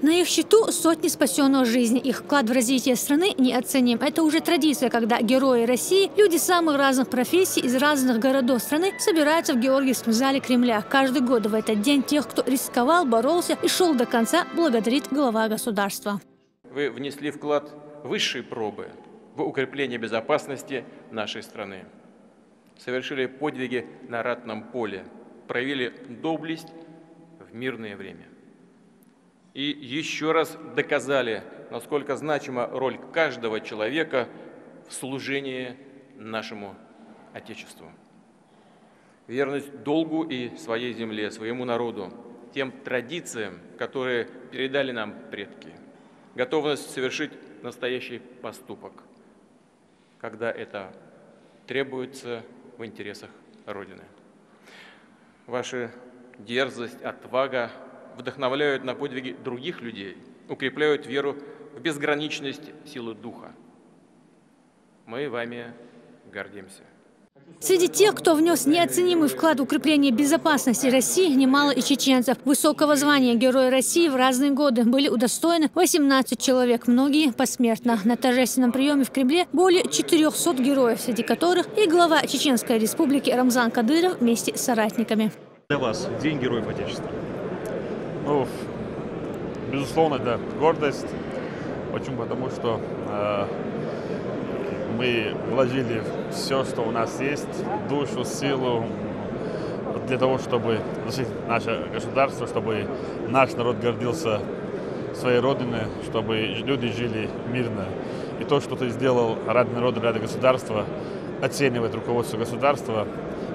На их счету сотни спасенных жизней. Их вклад в развитие страны неоценим. Это уже традиция, когда герои России, люди самых разных профессий из разных городов страны собираются в Георгиевском зале Кремля. Каждый год в этот день тех, кто рисковал, боролся и шел до конца, благодарит глава государства. Вы внесли вклад высшей пробы в укрепление безопасности нашей страны. Совершили подвиги на ратном поле, проявили доблесть в мирное время. И еще раз доказали, насколько значима роль каждого человека в служении нашему Отечеству. Верность долгу и своей земле, своему народу, тем традициям, которые передали нам предки. Готовность совершить настоящий поступок, когда это требуется в интересах Родины. Ваша дерзость, отвага вдохновляют на подвиги других людей, укрепляют веру в безграничность силы духа. Мы вами гордимся. Среди тех, кто внес неоценимый вклад в укрепление безопасности России, немало и чеченцев. Высокого звания Героя России в разные годы были удостоены 18 человек, многие посмертно. На торжественном приеме в Кремле более 400 героев, среди которых и глава Чеченской Республики Рамзан Кадыров вместе с соратниками. Для вас День Героев Отечества. Ну, безусловно, это гордость. Почему? Потому что мы вложили все, что у нас есть, душу, силу, для того, чтобы защитить наше государство, чтобы наш народ гордился своей родиной, чтобы люди жили мирно. И то, что ты сделал ради народа, ради государства, оценивает руководство государства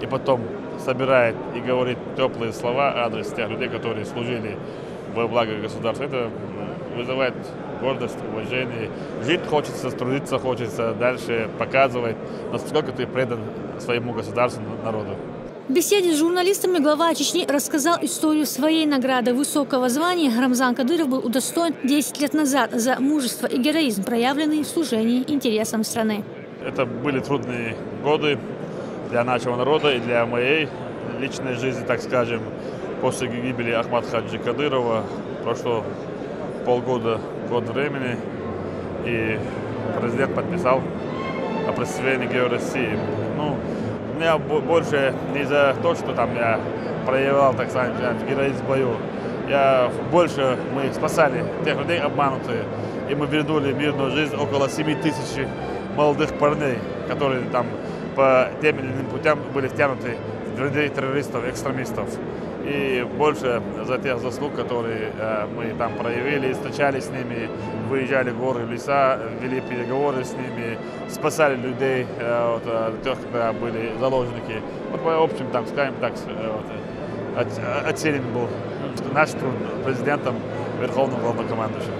и потом собирает и говорит теплые слова в адрес тех людей, которые служили во благо государства. Это вызывает гордость, уважение. Жить хочется, трудиться хочется, дальше показывать, насколько ты предан своему государству, народу. В беседе с журналистами глава Чечни рассказал историю своей награды высокого звания. Рамзан Кадыров был удостоен 10 лет назад за мужество и героизм, проявленный в служении интересам страны. Это были трудные годы для нашего народа и для моей личной жизни, так скажем. После гибели Ахмада Хаджи Кадырова прошло полгода, год времени, и президент подписал о присвоении Героя России. Ну, меня больше не за то, что там я проявлял, так сказать, героизм в бою. Больше мы спасали тех людей обманутые, и мы вернули мирную жизнь около 7 тысяч молодых парней, которые там по тем или иным путям были втянуты в ряды террористов, экстремистов. И больше за тех заслуг, которые мы там проявили, встречались с ними, выезжали в горы, в леса, вели переговоры с ними, спасали людей, тех, когда были заложники. Вот по общем, там, скажем так, оценен был наш труд президентом, Верховным Главнокомандующим.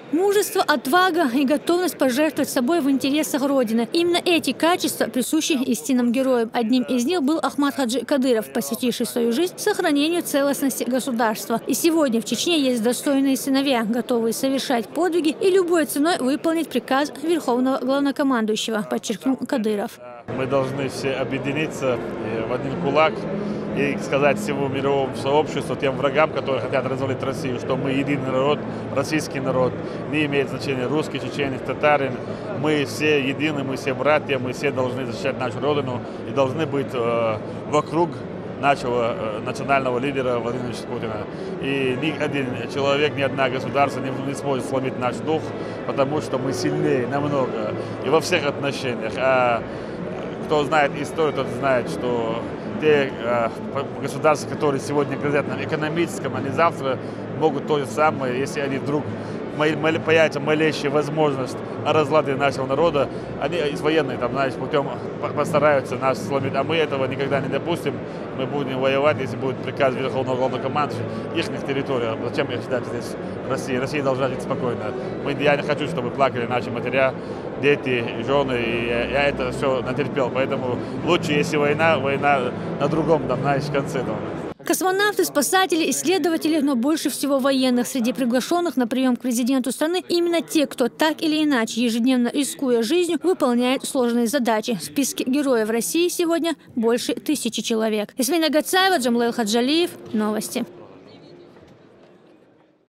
Мужество, отвага и готовность пожертвовать собой в интересах Родины. Именно эти качества присущи истинным героям. Одним из них был Ахмад Хаджи Кадыров, посвятивший свою жизнь сохранению целостности государства. И сегодня в Чечне есть достойные сыновья, готовые совершать подвиги и любой ценой выполнить приказ Верховного Главнокомандующего, подчеркнул Кадыров. Мы должны все объединиться в один кулак и сказать всему мировому сообществу, тем врагам, которые хотят развалить Россию, что мы единый народ, российский народ, не имеет значения русский, чеченец, татарин. Мы все едины, мы все братья, мы все должны защищать нашу родину и должны быть вокруг нашего национального лидера Владимира Путина. И ни один человек, ни одна государство не сможет сломить наш дух, потому что мы сильнее намного и во всех отношениях. А кто знает историю, тот знает, что те государства, которые сегодня грозят нам экономическом, они завтра могут то же самое, если они вдруг появится малейшая возможность разлада нашего народа, они из военной там, знаешь, путем постараются нас сломить. А мы этого никогда не допустим. Мы будем воевать, если будет приказ Верховного Главнокомандующего их территория. Зачем их ждать здесь в России? Россия должна жить спокойно. Я не хочу, чтобы плакали наши матеря, дети, жены. И я это все натерпел. Поэтому лучше, если война на другом, там, знаешь, конце. Там. Космонавты, спасатели, исследователи, но больше всего военных. Среди приглашенных на прием к президенту страны именно те, кто так или иначе, ежедневно рискуя жизнью, выполняет сложные задачи. В списке героев России сегодня больше 1000 человек. Ясмина Гацаева, Джамлел Хаджалиев. Новости.